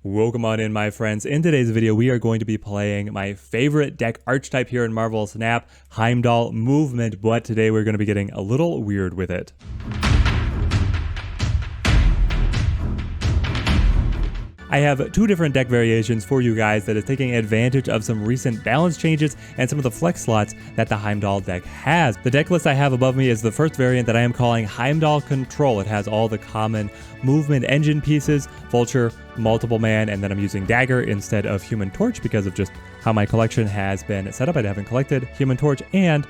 Welcome on in, my friends. In today's video, we are going to be playing my favorite deck archetype here in Marvel Snap, Heimdall Movement, but today we're going to be getting a little weird with it. I have two different deck variations for you guys that is taking advantage of some recent balance changes and some of the flex slots that the Heimdall deck has. The deck list I have above me is the first variant that I am calling Heimdall Control. It has all the common movement engine pieces, Vulture, Multiple Man, and then I'm using Dagger instead of Human Torch because of just how my collection has been set up. I haven't collected Human Torch, and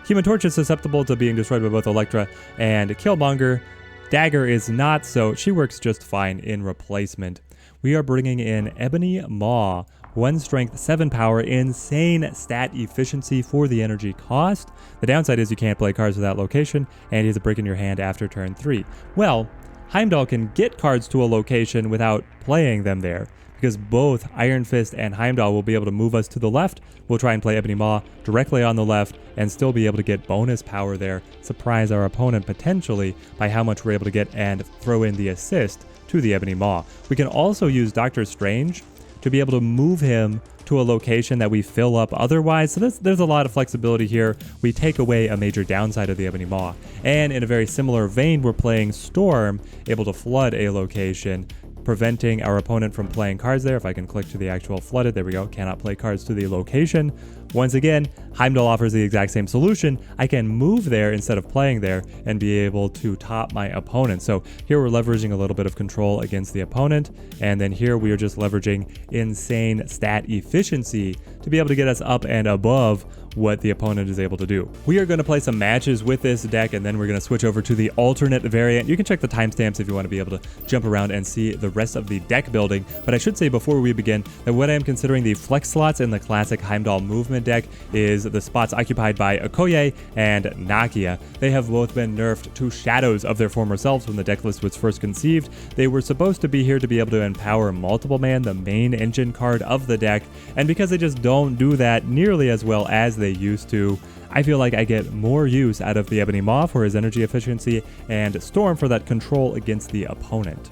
Human Torch is susceptible to being destroyed by both Elektra and Killmonger. Dagger is not, so she works just fine in replacement. We are bringing in Ebony Maw, 1 strength, 7 power, insane stat efficiency for the energy cost. The downside is you can't play cards to that location, and you have to break in your hand after turn 3. Well, Heimdall can get cards to a location without playing them there, because both Iron Fist and Heimdall will be able to move us to the left. We'll try and play Ebony Maw directly on the left and still be able to get bonus power there, surprise our opponent potentially by how much we're able to get and throw in the assist to the Ebony Maw. We can also use Doctor Strange to be able to move him to a location that we fill up otherwise. So there's a lot of flexibility here. We take away a major downside of the Ebony Maw. And in a very similar vein, we're playing Storm, able to flood a location, preventing our opponent from playing cards there. If I can click to the actual flooded, there we go, cannot play cards to the location. Once again, Heimdall offers the exact same solution. I can move there instead of playing there and be able to top my opponent. So here we're leveraging a little bit of control against the opponent, and then here we are just leveraging insane stat efficiency to be able to get us up and above what the opponent is able to do. We are going to play some matches with this deck, and then we're going to switch over to the alternate variant. You can check the timestamps if you want to be able to jump around and see the rest of the deck building. But I should say before we begin that what I am considering the flex slots in the classic Heimdall Movement deck is the spots occupied by Okoye and Nakia. They have both been nerfed to shadows of their former selves when the deck list was first conceived. They were supposed to be here to be able to empower Multiple Man, the main engine card of the deck, and because they just don't do that nearly as well as they used to, I feel like I get more use out of the Ebony Maw for his energy efficiency and Storm for that control against the opponent.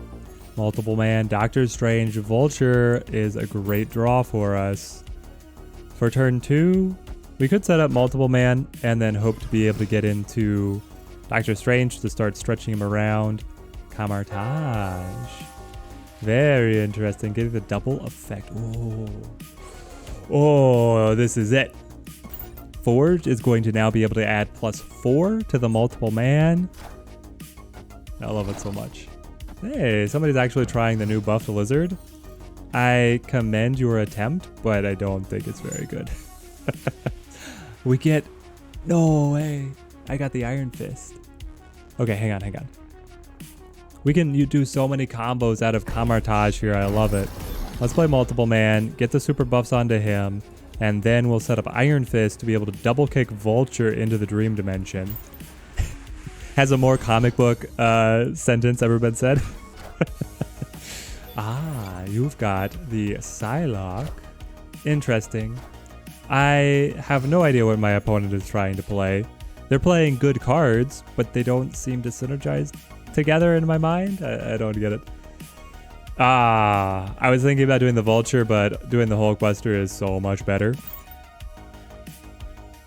Multiple Man, Doctor Strange, Vulture is a great draw for us. For turn 2, we could set up Multiple Man and then hope to be able to get into Doctor Strange to start stretching him around. Camartage. Very interesting, getting the double effect. Oh, this is it. Forge is going to now be able to add +4 to the Multiple Man. I love it so much. Hey, somebody's actually trying the new buffed lizard. I commend your attempt, but I don't think it's very good. We get... No way. I got the Iron Fist. Okay, hang on. We can do so many combos out of Camartage here. I love it. Let's play Multiple Man, get the super buffs onto him, and then we'll set up Iron Fist to be able to double kick Vulture into the Dream Dimension. Has a more comic book sentence ever been said? Ah, you've got the Psylocke. Interesting. I have no idea what my opponent is trying to play. They're playing good cards, but they don't seem to synergize together in my mind. I don't get it. I was thinking about doing the Vulture, but doing the Hulkbuster is so much better.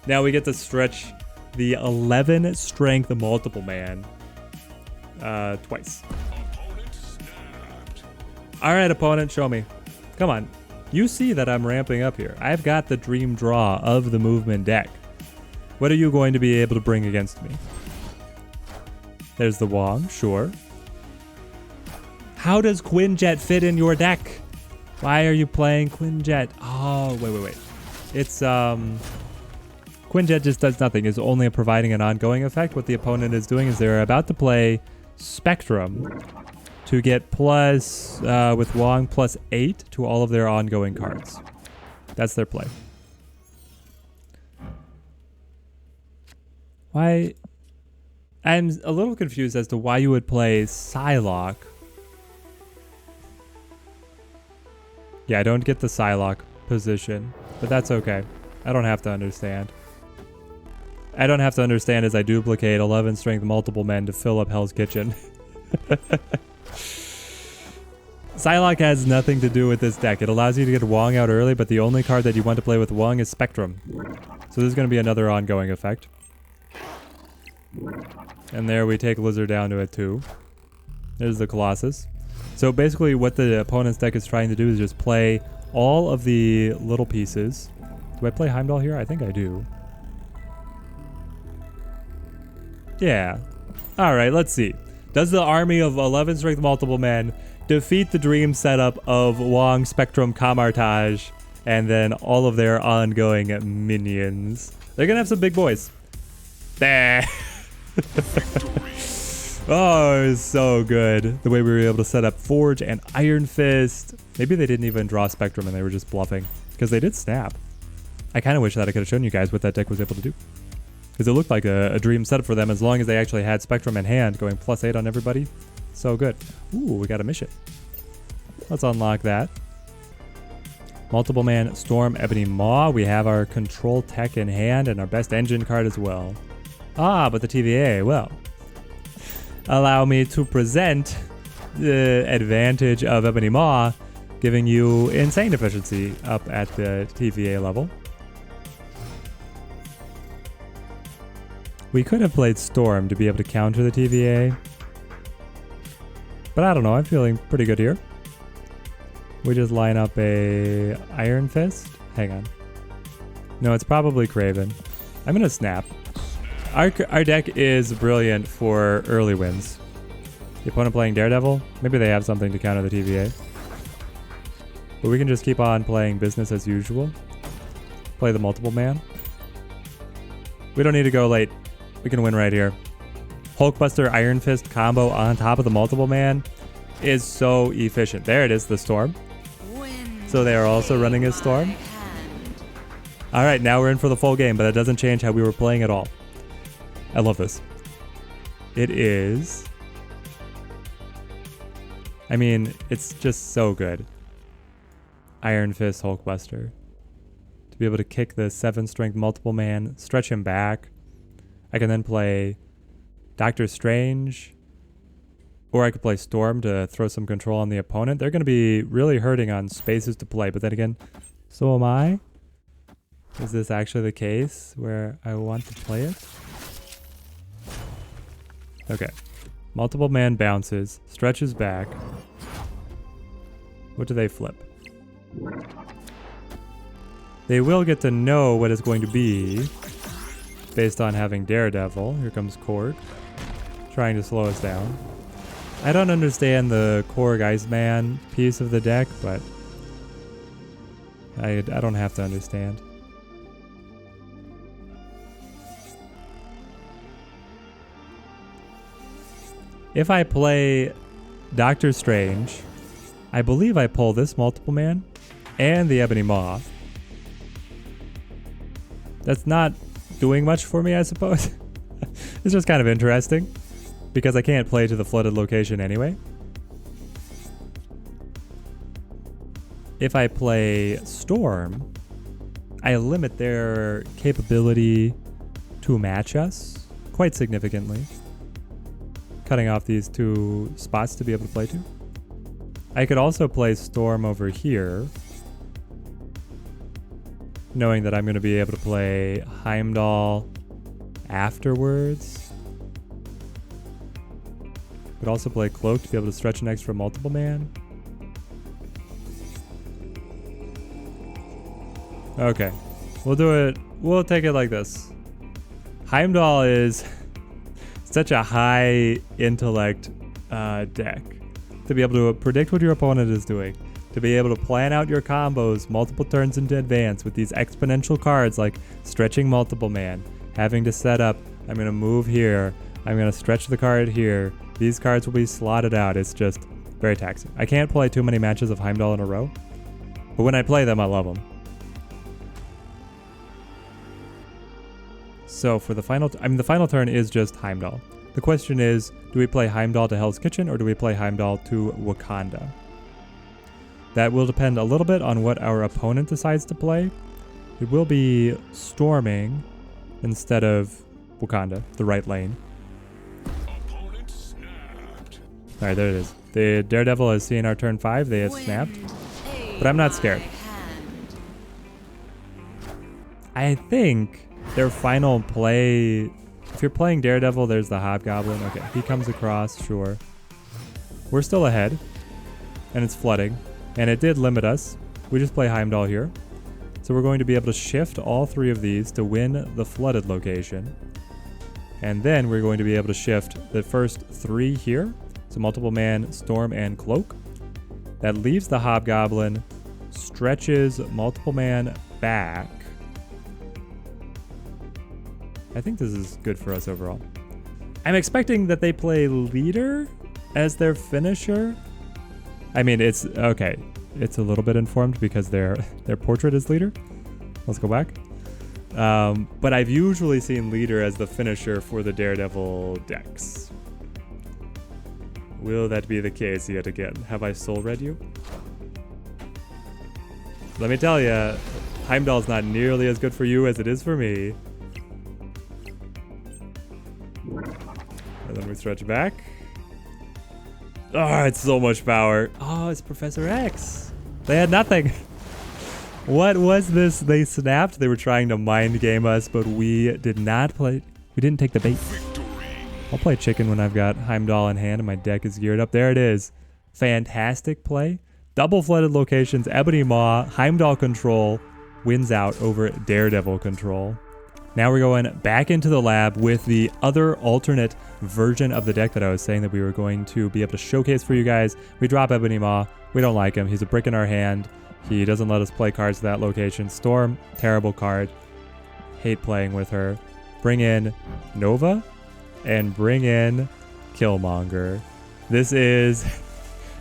Now we get to stretch the 11 strength Multiple Man twice. Alright, opponent, show me. Come on. You see that I'm ramping up here. I've got the dream draw of the movement deck. What are you going to be able to bring against me? There's the Wong, sure. How does Quinjet fit in your deck? Why are you playing Quinjet? Oh, wait. It's, Quinjet just does nothing. It's only providing an ongoing effect. What the opponent is doing is they're about to play Spectrum to get plus, with Wong, +8 to all of their ongoing cards. That's their play. Why? I'm a little confused as to why you would play Psylocke. Yeah, I don't get the Psylocke position, but that's okay. I don't have to understand. I don't have to understand as I duplicate 11 strength Multiple Men to fill up Hell's Kitchen. Psylocke has nothing to do with this deck. It allows you to get Wong out early, but the only card that you want to play with Wong is Spectrum. So this is going to be another ongoing effect. And there we take Lizard down to a 2. There's the Colossus. So basically what the opponent's deck is trying to do is just play all of the little pieces. Do I play Heimdall here? I think I do. Yeah. Alright, let's see. Does the army of 11 strength multiple men defeat the dream setup of Wong, Spectrum, Kamartaj, and then all of their ongoing minions? They're gonna have some big boys. Bah. Oh, it was so good. The way we were able to set up Forge and Iron Fist. Maybe they didn't even draw Spectrum and they were just bluffing. Because they did snap. I kind of wish that I could have shown you guys what that deck was able to do. Because it looked like a dream setup for them as long as they actually had Spectrum in hand going +8 on everybody. So good. Ooh, we got a mission. Let's unlock that. Multiple man Storm, Ebony Maw. We have our control tech in hand and our best engine card as well. Ah, but the TVA, well. Allow me to present the advantage of Ebony Maw, giving you insane efficiency up at the TVA level. We could have played Storm to be able to counter the TVA. But I don't know, I'm feeling pretty good here. We just line up a Iron Fist. Hang on. No, it's probably Kraven. I'm gonna snap. Our deck is brilliant for early wins. The opponent playing Daredevil, maybe they have something to counter the TVA. But we can just keep on playing business as usual. Play the multiple man. We don't need to go late. We can win right here. Hulkbuster Iron Fist combo on top of the multiple man is so efficient. There it is, the Storm. So they are also running a Storm. Alright, now we're in for the full game, but that doesn't change how we were playing at all. I love this. It is... I mean, it's just so good. Iron Fist Hulkbuster. To be able to kick the 7 strength multiple man, stretch him back. I can then play Doctor Strange. Or I could play Storm to throw some control on the opponent. They're going to be really hurting on spaces to play, but then again, so am I. Is this actually the case where I want to play it? Okay. Multiple man bounces, stretches back. What do they flip? They will get to know what it's going to be based on having Daredevil. Here comes Korg, trying to slow us down. I don't understand the Korg Iceman piece of the deck, but I don't have to understand. If I play Doctor Strange, I believe I pull this multiple man and the Ebony Maw. That's not doing much for me, I suppose. It's just kind of interesting because I can't play to the flooded location anyway. If I play Storm, I limit their capability to match us quite significantly. Cutting off these 2 spots to be able to play to. I could also play Storm over here, knowing that I'm going to be able to play Heimdall afterwards. Could also play Cloak to be able to stretch an extra multiple man. Okay, we'll do it. We'll take it like this. Heimdall is such a high intellect deck to be able to predict what your opponent is doing, to be able to plan out your combos multiple turns into advance with these exponential cards like stretching multiple man, having to set up, I'm going to move here, I'm going to stretch the card here, these cards will be slotted out. It's just very taxing. I can't play too many matches of Heimdall in a row, but when I play them, I love them. So for the final, the final turn is just Heimdall. The question is, do we play Heimdall to Hell's Kitchen or do we play Heimdall to Wakanda? That will depend a little bit on what our opponent decides to play. It will be storming instead of Wakanda, the right lane. Opponent snapped. All right, there it is. The Daredevil has seen our turn 5. They have snapped. But I'm not scared. I think their final play... If you're playing Daredevil, there's the Hobgoblin. Okay, he comes across, sure. We're still ahead. And it's flooding. And it did limit us. We just play Heimdall here. So we're going to be able to shift all 3 of these to win the flooded location. And then we're going to be able to shift the first 3 here. So multiple man, Storm, and Cloak. That leaves the Hobgoblin, stretches multiple man back. I think this is good for us overall. I'm expecting that they play Leader as their finisher. I mean, it's okay. It's a little bit informed because their portrait is Leader. Let's go back. But I've usually seen Leader as the finisher for the Daredevil decks. Will that be the case yet again? Have I soul read you? Let me tell you, Heimdall's not nearly as good for you as it is for me. And then we stretch back. Oh, it's so much power. Oh, it's Professor X. They had nothing. What was this? They snapped. They were trying to mind game us, but we did not play. We didn't take the bait. I'll play chicken when I've got Heimdall in hand and my deck is geared up. There it is. Fantastic play. Double flooded locations. Ebony Maw, Heimdall control wins out over Daredevil control. Now we're going back into the lab with the other alternate version of the deck that I was saying that we were going to be able to showcase for you guys. We drop Ebony Maw. We don't like him. He's a brick in our hand. He doesn't let us play cards to that location. Storm, terrible card. Hate playing with her. Bring in Nova and bring in Killmonger. This is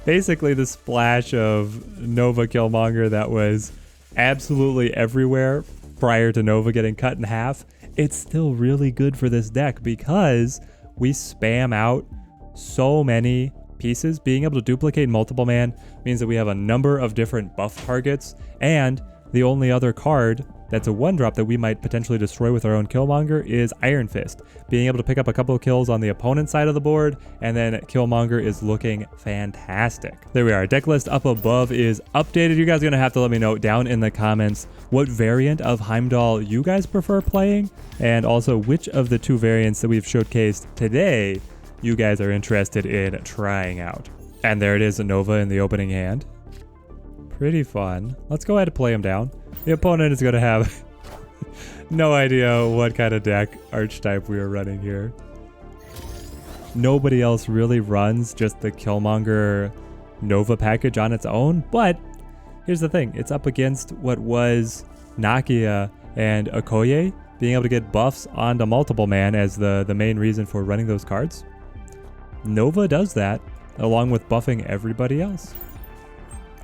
basically the splash of Nova Killmonger that was absolutely everywhere prior to Nova getting cut in half. It's still really good for this deck because we spam out so many pieces. Being able to duplicate multiple man means that we have a number of different buff targets, and the only other card that's a 1-drop that we might potentially destroy with our own Killmonger is Iron Fist. Being able to pick up a couple of kills on the opponent's side of the board, and then Killmonger is looking fantastic. There we are. Deck list up above is updated. You guys are going to have to let me know down in the comments what variant of Heimdall you guys prefer playing, and also which of the 2 variants that we've showcased today you guys are interested in trying out. And there it is, a Nova in the opening hand. Pretty fun. Let's go ahead and play him down. The opponent is going to have no idea what kind of deck archetype we are running here. Nobody else really runs just the Killmonger Nova package on its own, but here's the thing. It's up against what was Nakia and Okoye, being able to get buffs onto multiple man as the main reason for running those cards. Nova does that, along with buffing everybody else.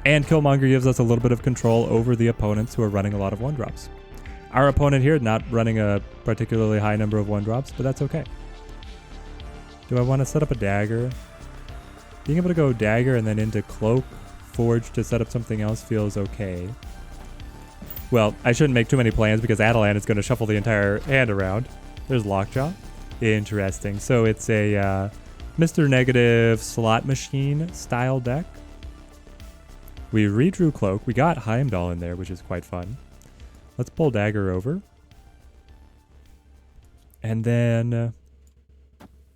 And Killmonger gives us a little bit of control over the opponents who are running a lot of 1-drops. Our opponent here not running a particularly high number of 1-drops, but that's okay. Do I want to set up a Dagger? Being able to go Dagger and then into Cloak, Forge to set up something else feels okay. Well, I shouldn't make too many plans because Adelan is going to shuffle the entire hand around. There's Lockjaw. Interesting. So it's a Mr. Negative slot machine style deck. We redrew Cloak. We got Heimdall in there, which is quite fun. Let's pull Dagger over. And then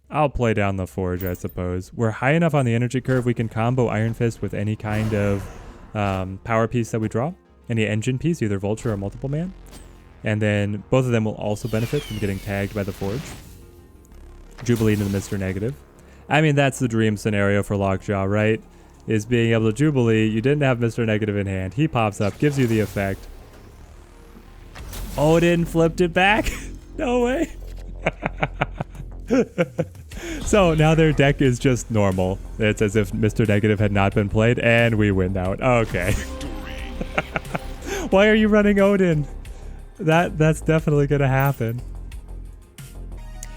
I'll play down the Forge, I suppose. We're high enough on the energy curve we can combo Iron Fist with any kind of power piece that we draw. Any engine piece, either Vulture or multiple man. And then both of them will also benefit from getting tagged by the Forge. Jubilee into the Mr. Negative. I mean, that's the dream scenario for Lockjaw, right? Is being able to Jubilee. You didn't have Mr. Negative in hand. He pops up, gives you the effect. Odin flipped it back. No way. So now their deck is just normal. It's as if Mr. Negative had not been played, and we win out. Okay. Why are you running Odin? That's definitely gonna happen.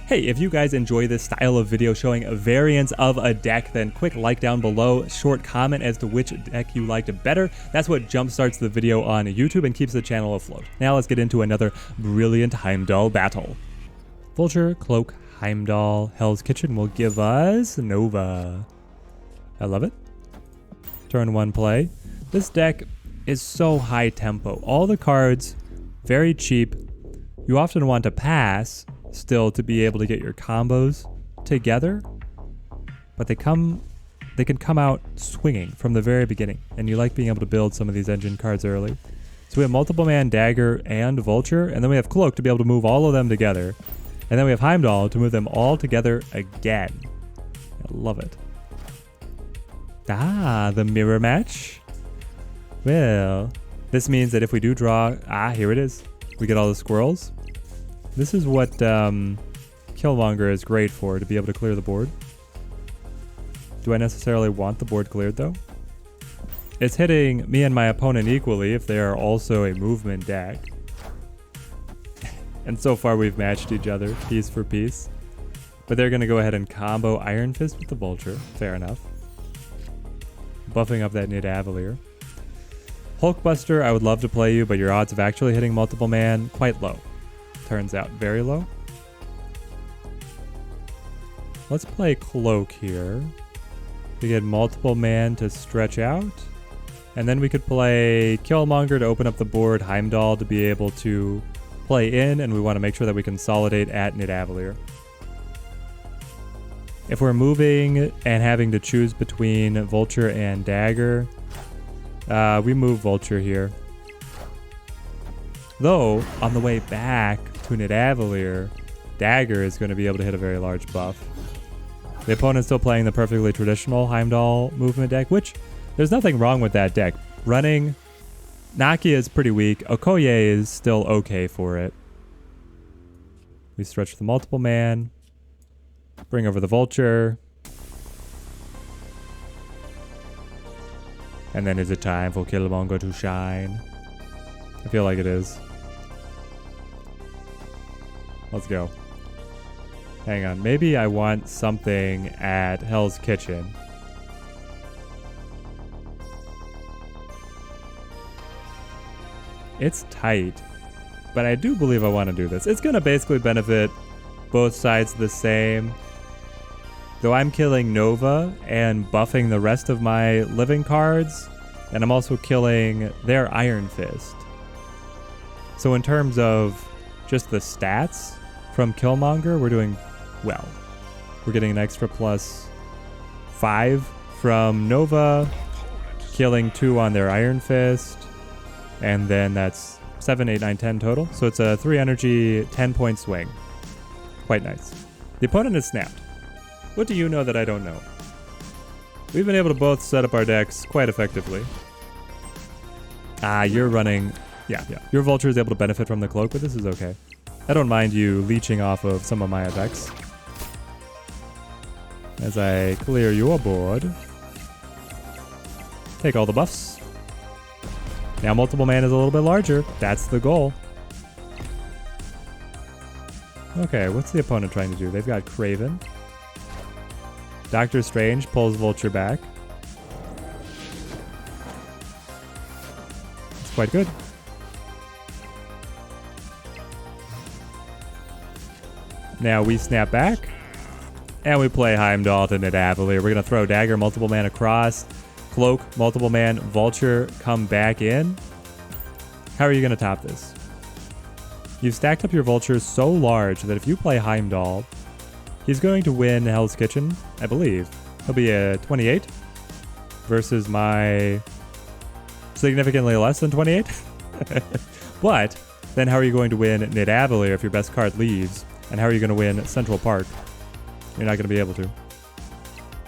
Hey, if you guys enjoy this style of video showing variants of a deck, then quick like down below, short comment as to which deck you liked better. That's what jumpstarts the video on YouTube and keeps the channel afloat. Now let's get into another brilliant Heimdall battle. Vulture, Cloak, Heimdall, Hell's Kitchen will give us Nova. I love it. Turn 1 play. This deck is so high tempo. All the cards, very cheap. You often want to pass still to be able to get your combos together, but they can come out swinging from the very beginning, and you like being able to build some of these engine cards early. So we have Multiple Man, Dagger, and Vulture, and then we have Cloak to be able to move all of them together, and then we have Heimdall to move them all together again. I love it. Ah, the mirror match. Well, this means that if we do draw, here it is. We get all the squirrels. This is what Killmonger is great for, to be able to clear the board. Do I necessarily want the board cleared though? It's hitting me and my opponent equally if they are also a movement deck. And so far we've matched each other piece for piece. But they're going to go ahead and combo Iron Fist with the Vulture. Fair enough. Buffing up that Nidavellir. Hulkbuster, I would love to play you, but your odds of actually hitting Multiple Man, quite low. Turns out, very low. Let's play Cloak here. We get Multiple Man to stretch out. And then we could play Killmonger to open up the board, Heimdall to be able to play in, and we want to make sure that we consolidate at Nidavellir. If we're moving and having to choose between Vulture and Dagger, we move Vulture here. Though, on the way back to Nidavellir, Dagger is going to be able to hit a very large buff. The opponent's still playing the perfectly traditional Heimdall movement deck, which there's nothing wrong with that deck. Running Nakia is pretty weak. Okoye is still okay for it. We stretch the Multiple Man. Bring over the Vulture. And then is it time for Killmonger to shine? I feel like it is. Let's go. Hang on. Maybe I want something at Hell's Kitchen. It's tight, but I do believe I want to do this. It's going to basically benefit both sides the same. Though I'm killing Nova and buffing the rest of my living cards, and I'm also killing their Iron Fist. So in terms of just the stats from Killmonger, we're doing well. We're getting an extra +5 from Nova, killing 2 on their Iron Fist, and then that's 7, 8, 9, 10 total. So it's a 3 energy, 10-point swing. Quite nice. The opponent is snapped. What do you know that I don't know? We've been able to both set up our decks quite effectively. You're running... Yeah. Your Vulture is able to benefit from the Cloak, but this is okay. I don't mind you leeching off of some of my effects. As I clear your board. Take all the buffs. Now Multiple Man is a little bit larger. That's the goal. Okay, what's the opponent trying to do? They've got Kraven. Doctor Strange pulls Vulture back. It's quite good. Now we snap back. And we play Heimdall to Nidavellir. We're going to throw Dagger, Multiple Man across. Cloak, Multiple Man, Vulture come back in. How are you going to top this? You've stacked up your Vultures so large that if you play Heimdall, he's going to win Hell's Kitchen, I believe. He'll be a 28 versus my significantly less than 28. But then how are you going to win Nidavellir if your best card leaves? And how are you going to win Central Park? You're not going to be able to.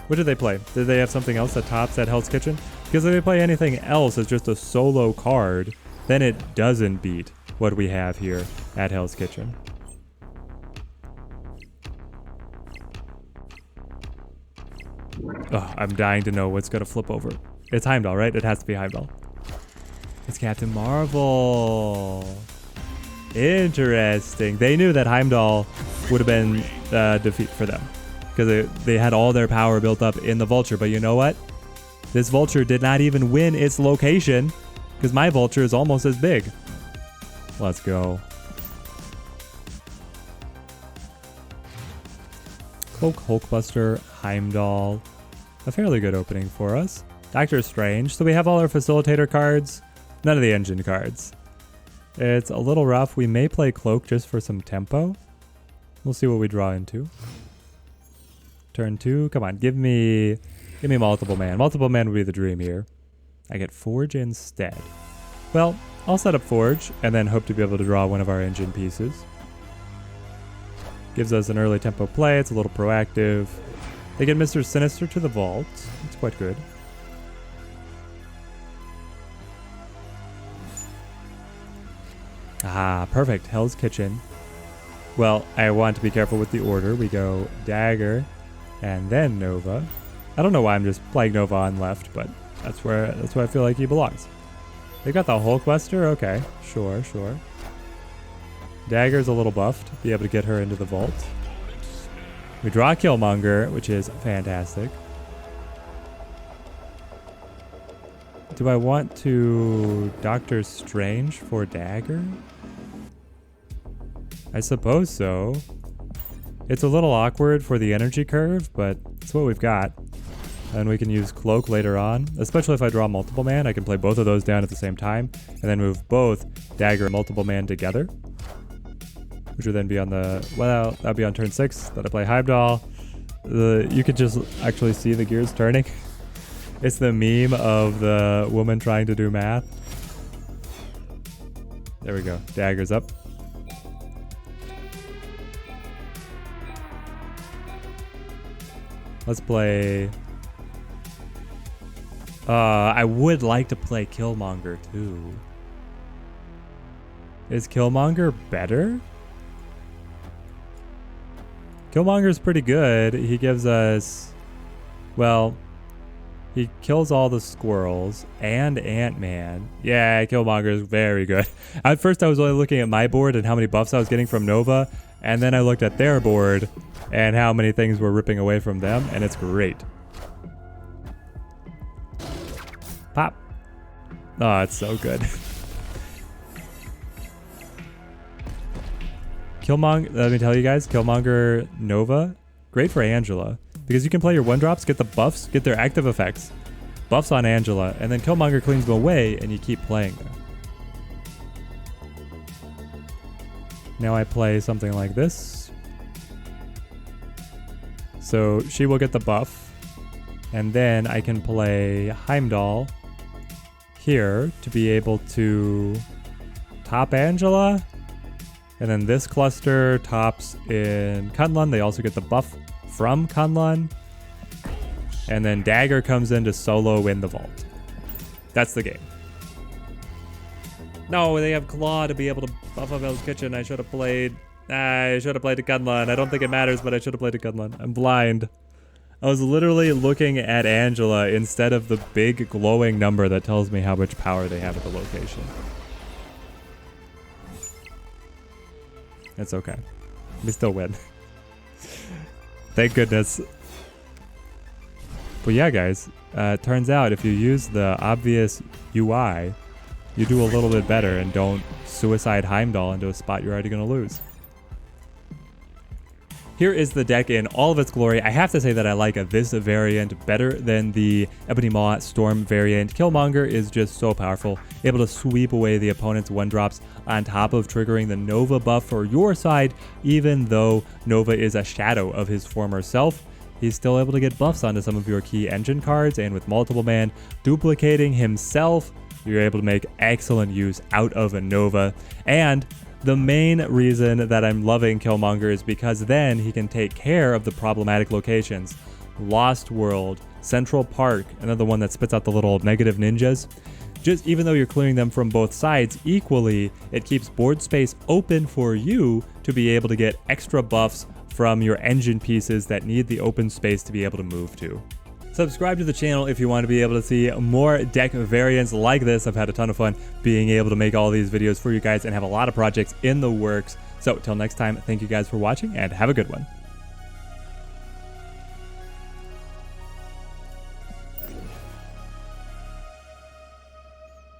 What did they play? Did they have something else that tops at Hell's Kitchen? Because if they play anything else as just a solo card, then it doesn't beat what we have here at Hell's Kitchen. Oh, I'm dying to know what's going to flip over. It's Heimdall, right? It has to be Heimdall. It's Captain Marvel. Interesting. They knew that Heimdall would have been defeat for them because they had all their power built up in the Vulture. But you know what? This Vulture did not even win its location because my Vulture is almost as big. Let's go. Cloak, Hulkbuster, Heimdall. a fairly good opening for us. Doctor Strange. So we have all our facilitator cards, none of the engine cards. It's a little rough. We may play Cloak just for some tempo. We'll see what we draw into. Turn 2. Come on, give me multiple man. Multiple man would be the dream here. I get Forge instead. Well, I'll set up Forge and then hope to be able to draw one of our engine pieces. Gives us an early tempo play. It's a little proactive. They get Mr. Sinister to the vault. It's quite good. Ah, perfect. Hell's Kitchen. Well, I want to be careful with the order. We go Dagger and then Nova. I don't know why I'm just playing Nova on left, but that's where I feel like he belongs. They got the Hulkbuster? Okay, sure. Dagger's a little buffed. Be able to get her into the vault. We draw Killmonger, which is fantastic. Do I want to Doctor Strange for Dagger? I suppose so. It's a little awkward for the energy curve, but it's what we've got. And we can use Cloak later on, especially if I draw multiple man. I can play both of those down at the same time, and then move both Dagger and multiple man together. Which would then be on the, well, that'd be on turn 6 that I play Heimdall. You could just actually see the gears turning. It's the meme of the woman trying to do math. There we go. Dagger's up. Let's play... I would like to play Killmonger too. Is Killmonger better? Killmonger's pretty good. He gives us... Well... He kills all the squirrels and Ant-Man. Yeah, Killmonger is very good. At first I was only looking at my board and how many buffs I was getting from Nova, and then I looked at their board and how many things were ripping away from them, and it's great. Pop. Oh, it's so good. Killmonger, let me tell you guys, Killmonger Nova, great for Angela. Because you can play your 1-drops, get the buffs, get their active effects. Buffs on Angela, and then Killmonger cleans them away, and you keep playing them. Now I play something like this. So she will get the buff, and then I can play Heimdall here to be able to top Angela. And then this cluster tops in Kunlun. They also get the buff from Kunlun, and then Dagger comes in to solo win the vault. That's the game. No, they have Claw to be able to buff up Hell's Kitchen. I should have played the Kunlun. I don't think it matters, but I should have played the Kunlun. I'm blind. I was literally looking at Angela instead of the big glowing number that tells me how much power they have at the location. It's okay. We still win. Thank goodness. But yeah, guys, turns out if you use the obvious UI, you do a little bit better and don't suicide Heimdall into a spot you're already going to lose. Here is the deck in all of its glory. I have to say that I like this variant better than the Ebony Maw Storm variant. Killmonger is just so powerful, able to sweep away the opponent's 1-drops on top of triggering the Nova buff for your side. Even though Nova is a shadow of his former self, he's still able to get buffs onto some of your key engine cards, and with multiple man duplicating himself, you're able to make excellent use out of a Nova. And the main reason that I'm loving Killmonger is because then he can take care of the problematic locations. Lost World, Central Park, another one that spits out the little negative ninjas. Just even though you're clearing them from both sides equally, it keeps board space open for you to be able to get extra buffs from your engine pieces that need the open space to be able to move to. Subscribe to the channel if you want to be able to see more deck variants like this. I've had a ton of fun being able to make all these videos for you guys and have a lot of projects in the works. So till next time, thank you guys for watching and have a good one.